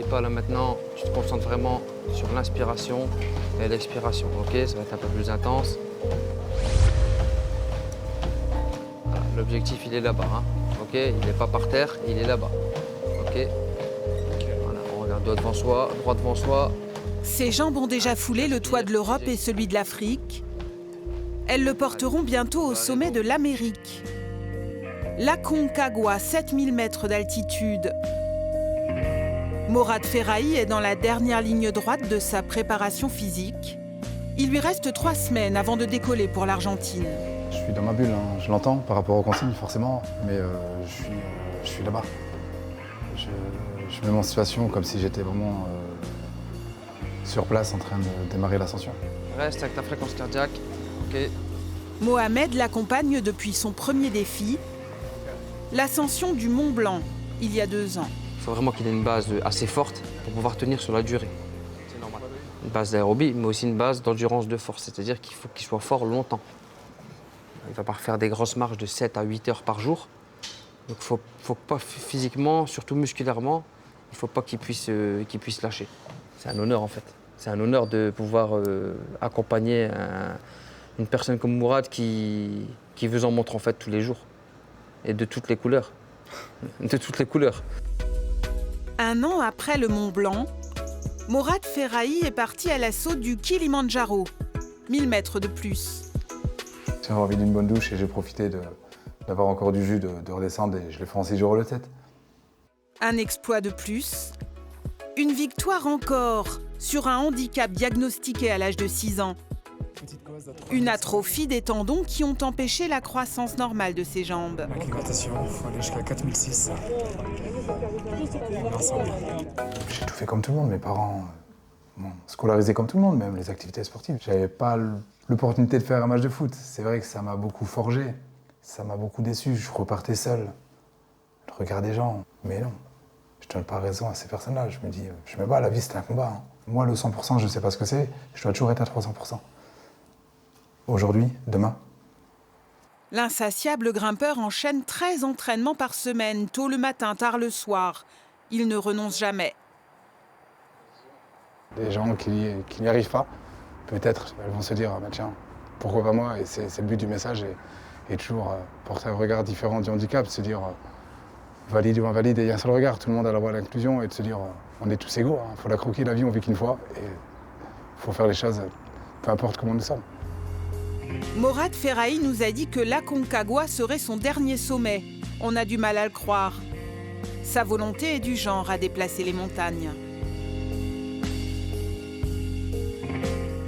Et pas là maintenant, tu te concentres vraiment sur l'inspiration et l'expiration. Ok, ça va être un peu plus intense. Voilà, l'objectif il est là-bas. Hein. Ok, il n'est pas par terre, il est là-bas. Ok. Voilà, on regarde droit devant soi, droit devant soi. Ses jambes ont déjà foulé le toit de l'Europe et celui de l'Afrique. Elles le porteront bientôt au sommet de l'Amérique. L'Aconcagua, 7000 mètres d'altitude. Morad Ferrahi est dans la dernière ligne droite de sa préparation physique. Il lui reste 3 semaines avant de décoller pour l'Argentine. Je suis dans ma bulle, hein. Je l'entends par rapport aux consignes forcément, mais je suis là-bas. Je mets mon situation comme si j'étais vraiment sur place en train de démarrer l'ascension. Reste avec ta fréquence cardiaque. Ok. Mohamed l'accompagne depuis son premier défi, l'ascension du Mont Blanc, il y a 2 ans. Il faut vraiment qu'il ait une base assez forte pour pouvoir tenir sur la durée. C'est normal. Une base d'aérobie, mais aussi une base d'endurance de force, c'est-à-dire qu'il faut qu'il soit fort longtemps. Il ne va pas faire des grosses marches de 7 à 8 heures par jour. Donc il ne faut pas physiquement, surtout musculairement, il ne faut pas qu'il puisse lâcher. C'est un honneur en fait. C'est un honneur de pouvoir accompagner une personne comme Mourad qui vous en montre en fait tous les jours. Et de toutes les couleurs. De toutes les couleurs. 1 an après le Mont Blanc, Morad Ferrahi est parti à l'assaut du Kilimandjaro, 1000 mètres de plus. J'ai envie d'une bonne douche et j'ai profité d'avoir encore du jus de redescendre et je l'ai fait en 6 jours le tête. Un exploit de plus, une victoire encore sur un handicap diagnostiqué à l'âge de 6 ans. Une atrophie des tendons qui ont empêché la croissance normale de ses jambes. L'acclimatation, il faut aller jusqu'à 4006. J'ai tout fait comme tout le monde, mes parents m'ont scolarisé comme tout le monde, même les activités sportives. J'avais pas l'opportunité de faire un match de foot. C'est vrai que ça m'a beaucoup forgé, ça m'a beaucoup déçu. Je repartais seul, le regard des gens. Mais non, je donne pas raison à ces personnes-là. Je me dis, je me bats, la vie c'est un combat. Hein. Moi, le 100%, je sais pas ce que c'est. Je dois toujours être à 300%. Aujourd'hui, demain. L'insatiable grimpeur enchaîne 13 entraînements par semaine, tôt le matin, tard le soir. Il ne renonce jamais. Des gens qui n'y arrivent pas, peut-être, elles vont se dire, ah, bah, tiens, pourquoi pas moi? Et c'est le but du message, et toujours porter un regard différent du handicap, se dire, valide ou invalide, et il y a un seul regard, tout le monde a la voie à l'inclusion, et de se dire, on est tous égaux, il faut la croquer, la vie, on vit qu'une fois, et il faut faire les choses, peu importe comment nous sommes. Morad Ferrahi nous a dit que l'Aconcagua serait son dernier sommet. On a du mal à le croire. Sa volonté est du genre à déplacer les montagnes.